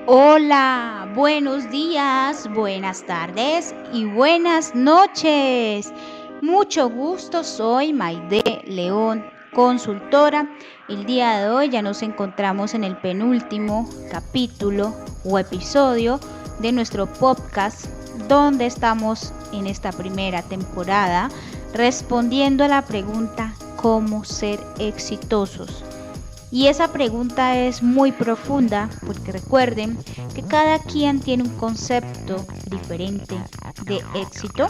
Hola, buenos días, buenas tardes y buenas noches. Mucho gusto, soy Maide León, consultora. El día de hoy ya nos encontramos en el penúltimo capítulo o episodio de nuestro podcast, donde estamos en esta primera temporada respondiendo a la pregunta ¿cómo ser exitosos? Y esa pregunta es muy profunda porque recuerden que cada quien tiene un concepto diferente de éxito.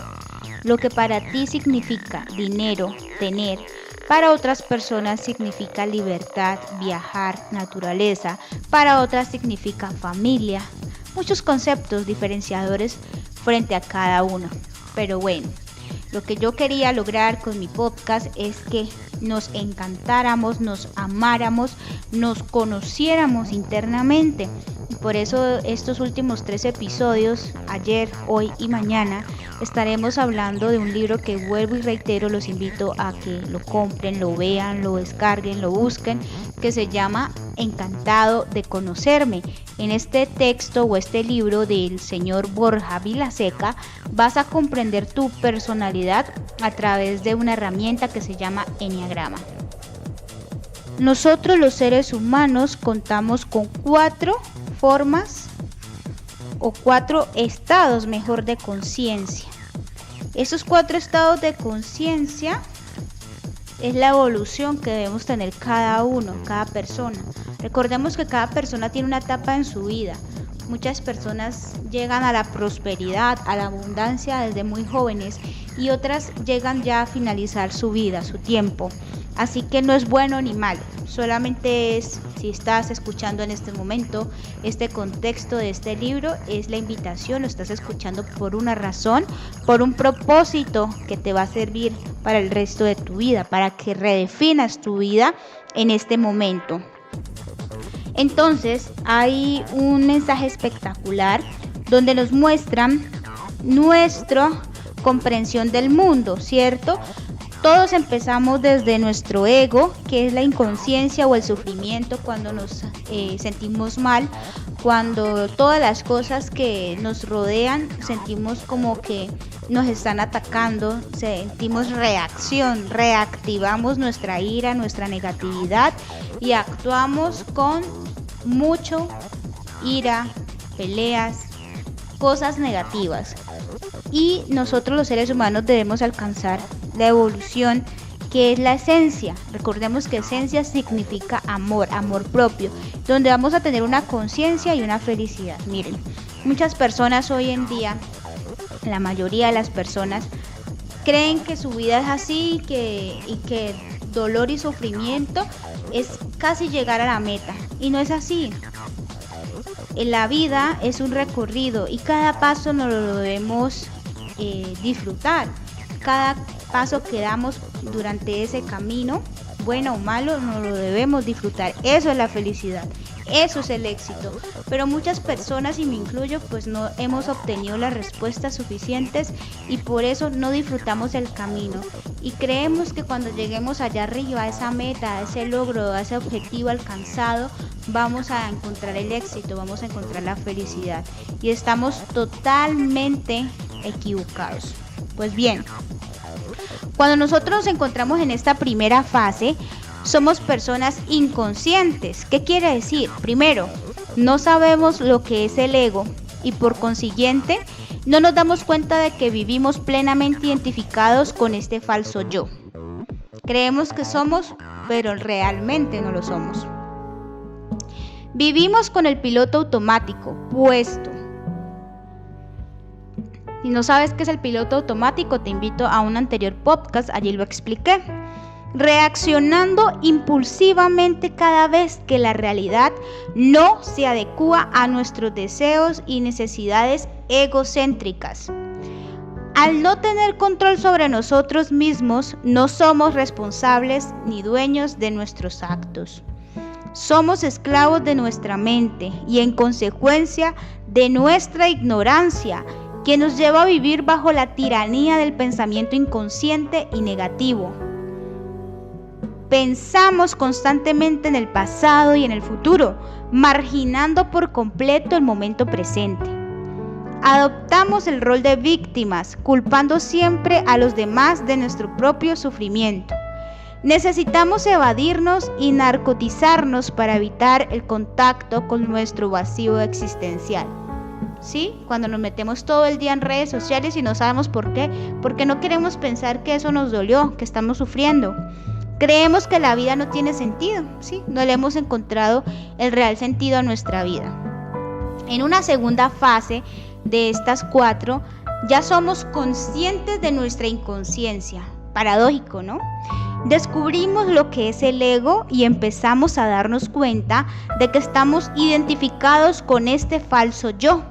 Lo que para ti significa dinero, tener, para otras personas significa libertad, viajar, naturaleza, para otras significa familia. Muchos conceptos diferenciadores frente a cada uno. Pero bueno, lo que yo quería lograr con mi podcast es que nos encantáramos, nos amáramos, nos conociéramos internamente. Y por eso estos últimos 3 episodios, ayer, hoy y mañana, estaremos hablando de un libro que vuelvo y reitero, los invito a que lo compren, lo vean, lo descarguen, lo busquen, que se llama Encantado de conocerme. En este texto o este libro del señor Borja Vilaseca vas a comprender tu personalidad a través de una herramienta que se llama Enneagrama. Nosotros los seres humanos contamos con 4 formas o 4 estados mejor de conciencia. Esos 4 estados de conciencia es la evolución que debemos tener cada uno, cada persona. Recordemos que cada persona tiene una etapa en su vida. Muchas personas llegan a la prosperidad, a la abundancia desde muy jóvenes y otras llegan ya a finalizar su vida, su tiempo. Así que no es bueno ni malo, solamente es, si estás escuchando en este momento este contexto de este libro, es la invitación, lo estás escuchando por una razón, por un propósito que te va a servir para el resto de tu vida, para que redefinas tu vida en este momento. Entonces hay un mensaje espectacular donde nos muestran nuestra comprensión del mundo, ¿cierto? Todos empezamos desde nuestro ego, que es la inconsciencia o el sufrimiento cuando nos sentimos mal, cuando todas las cosas que nos rodean sentimos como que nos están atacando, sentimos reacción, reactivamos nuestra ira, nuestra negatividad y actuamos con mucho ira, peleas, cosas negativas. Y nosotros los seres humanos debemos alcanzar la evolución, que es la esencia. Recordemos que esencia significa amor, amor propio, donde vamos a tener una conciencia y una felicidad. Miren, muchas personas hoy en día, la mayoría de las personas, creen que su vida es así y que dolor y sufrimiento es casi llegar a la meta. Y no es así. En la vida es un recorrido y cada paso nos lo debemos disfrutar. Cada paso que damos durante ese camino, bueno o malo, nos lo debemos disfrutar. Eso es la felicidad, eso es el éxito. Pero muchas personas, y me incluyo, pues no hemos obtenido las respuestas suficientes y por eso no disfrutamos el camino. Y creemos que cuando lleguemos allá arriba, a esa meta, a ese logro, a ese objetivo alcanzado, vamos a encontrar el éxito, vamos a encontrar la felicidad. Y estamos totalmente equivocados. Pues bien, cuando nosotros nos encontramos en esta primera fase, somos personas inconscientes. ¿Qué quiere decir? Primero, no sabemos lo que es el ego y por consiguiente no nos damos cuenta de que vivimos plenamente identificados con este falso yo. Creemos que somos, pero realmente no lo somos. Vivimos con el piloto automático puesto. Si no sabes qué es el piloto automático, te invito a un anterior podcast, allí lo expliqué. Reaccionando impulsivamente cada vez que la realidad no se adecúa a nuestros deseos y necesidades egocéntricas. Al no tener control sobre nosotros mismos, no somos responsables ni dueños de nuestros actos. Somos esclavos de nuestra mente y en consecuencia de nuestra ignorancia, que nos lleva a vivir bajo la tiranía del pensamiento inconsciente y negativo. Pensamos constantemente en el pasado y en el futuro, marginando por completo el momento presente. Adoptamos el rol de víctimas, culpando siempre a los demás de nuestro propio sufrimiento. Necesitamos evadirnos y narcotizarnos para evitar el contacto con nuestro vacío existencial. ¿Sí? Cuando nos metemos todo el día en redes sociales y no sabemos por qué, porque no queremos pensar que eso nos dolió, que estamos sufriendo. Creemos que la vida no tiene sentido, ¿sí? No le hemos encontrado el real sentido a nuestra vida. En una segunda fase de estas 4, ya somos conscientes de nuestra inconsciencia. Paradójico, ¿no? Descubrimos lo que es el ego y empezamos a darnos cuenta de que estamos identificados con este falso yo.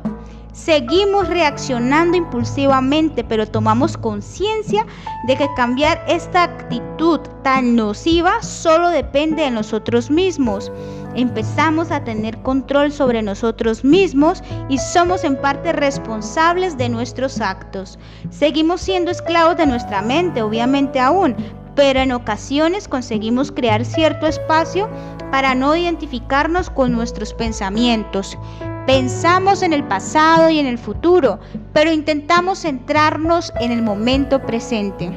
Seguimos reaccionando impulsivamente, pero tomamos conciencia de que cambiar esta actitud tan nociva solo depende de nosotros mismos. Empezamos a tener control sobre nosotros mismos y somos en parte responsables de nuestros actos. Seguimos siendo esclavos de nuestra mente, obviamente aún, pero en ocasiones conseguimos crear cierto espacio para no identificarnos con nuestros pensamientos. Pensamos en el pasado y en el futuro, pero intentamos centrarnos en el momento presente.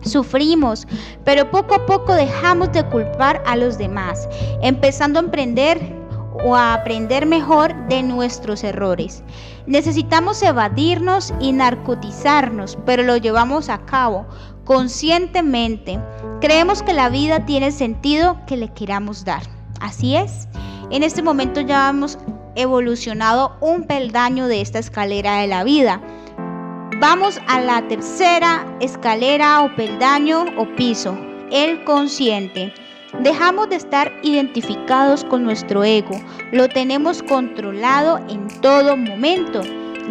Sufrimos, pero poco a poco dejamos de culpar a los demás, empezando a aprender mejor de nuestros errores. Necesitamos evadirnos y narcotizarnos, pero lo llevamos a cabo conscientemente. Creemos que la vida tiene el sentido que le queramos dar. Así es. En este momento ya hemos evolucionado un peldaño de esta escalera de la vida. Vamos a la tercera escalera o peldaño o piso, el consciente. Dejamos de estar identificados con nuestro ego, lo tenemos controlado en todo momento.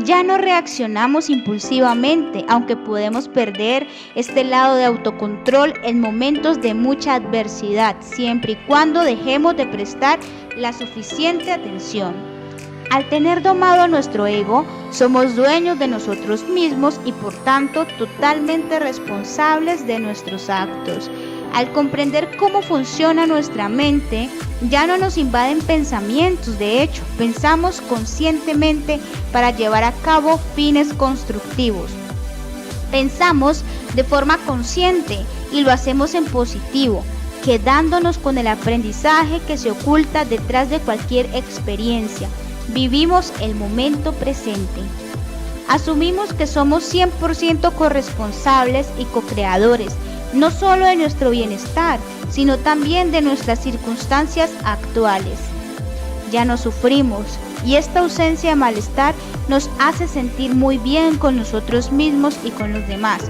Ya no reaccionamos impulsivamente, aunque podemos perder este lado de autocontrol en momentos de mucha adversidad, siempre y cuando dejemos de prestar la suficiente atención. Al tener domado nuestro ego, somos dueños de nosotros mismos y por tanto totalmente responsables de nuestros actos. Al comprender cómo funciona nuestra mente, ya no nos invaden pensamientos, de hecho, pensamos conscientemente para llevar a cabo fines constructivos. Pensamos de forma consciente y lo hacemos en positivo, quedándonos con el aprendizaje que se oculta detrás de cualquier experiencia. Vivimos el momento presente. Asumimos que somos 100% corresponsables y co-creadores, no solo de nuestro bienestar, sino también de nuestras circunstancias actuales. Ya no sufrimos y esta ausencia de malestar nos hace sentir muy bien con nosotros mismos y con los demás.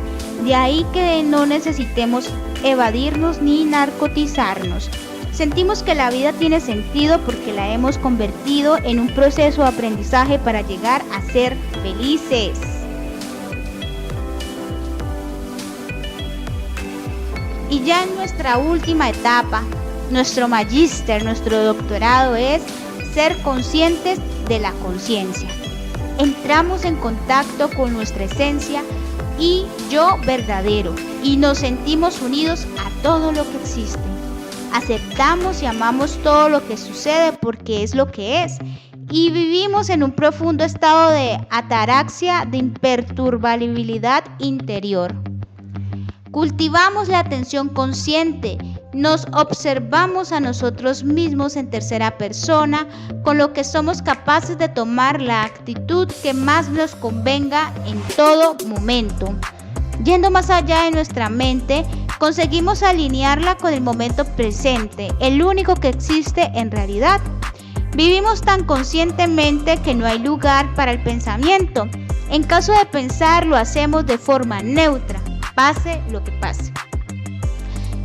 De ahí que no necesitemos evadirnos ni narcotizarnos. Sentimos que la vida tiene sentido porque la hemos convertido en un proceso de aprendizaje para llegar a ser felices. Y ya en nuestra última etapa, nuestro magíster, nuestro doctorado es ser conscientes de la conciencia. Entramos en contacto con nuestra esencia y yo verdadero y nos sentimos unidos a todo lo que existe. Aceptamos y amamos todo lo que sucede porque es lo que es y vivimos en un profundo estado de ataraxia, de imperturbabilidad interior. Cultivamos la atención consciente, nos observamos a nosotros mismos en tercera persona, con lo que somos capaces de tomar la actitud que más nos convenga en todo momento. Yendo más allá de nuestra mente, conseguimos alinearla con el momento presente, el único que existe en realidad. Vivimos tan conscientemente que no hay lugar para el pensamiento. En caso de pensar, lo hacemos de forma neutra, pase lo que pase.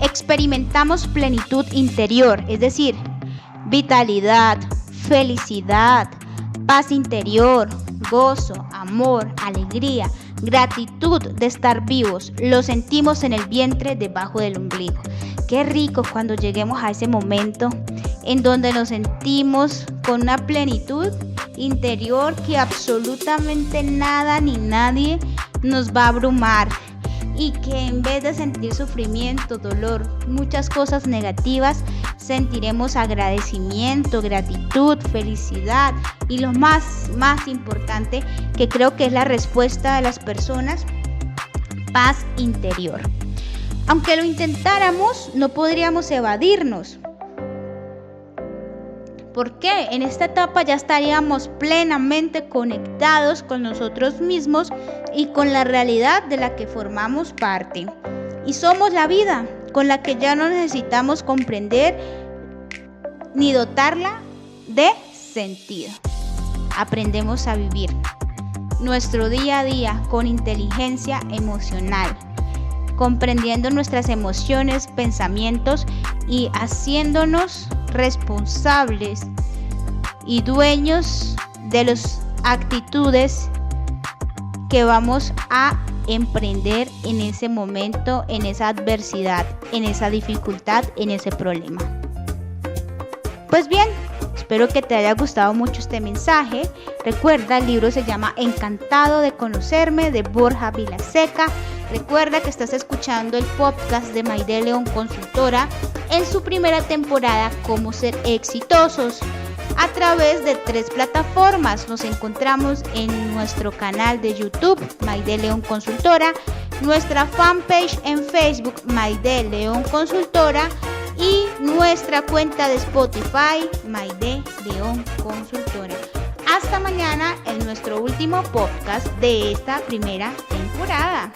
Experimentamos plenitud interior, es decir, vitalidad, felicidad, paz interior, gozo, amor, alegría, gratitud de estar vivos. Lo sentimos en el vientre debajo del ombligo. Qué rico cuando lleguemos a ese momento en donde nos sentimos con una plenitud interior que absolutamente nada ni nadie nos va a abrumar. y que en vez de sentir sufrimiento, dolor, muchas cosas negativas, sentiremos agradecimiento, gratitud, felicidad y lo más importante, que creo que es la respuesta de las personas, paz interior. Aunque lo intentáramos, no podríamos evadirnos. ¿Por qué? En esta etapa ya estaríamos plenamente conectados con nosotros mismos y con la realidad de la que formamos parte. Y somos la vida, con la que ya no necesitamos comprender ni dotarla de sentido. Aprendemos a vivir nuestro día a día con inteligencia emocional, comprendiendo nuestras emociones, pensamientos y haciéndonos responsables y dueños de las actitudes que vamos a emprender en ese momento, en esa adversidad, en esa dificultad, en ese problema. Pues bien, espero que te haya gustado mucho este mensaje. Recuerda, el libro se llama Encantado de conocerme, de Borja Vilaseca. Recuerda que estás escuchando el podcast de Mayde León Consultora en su primera temporada, Cómo ser exitosos, a través de 3 plataformas. Nos encontramos en nuestro canal de YouTube, Mayde León Consultora, nuestra fanpage en Facebook, Mayde León Consultora, y nuestra cuenta de Spotify, Mayde León Consultora. Hasta mañana en nuestro último podcast de esta primera temporada.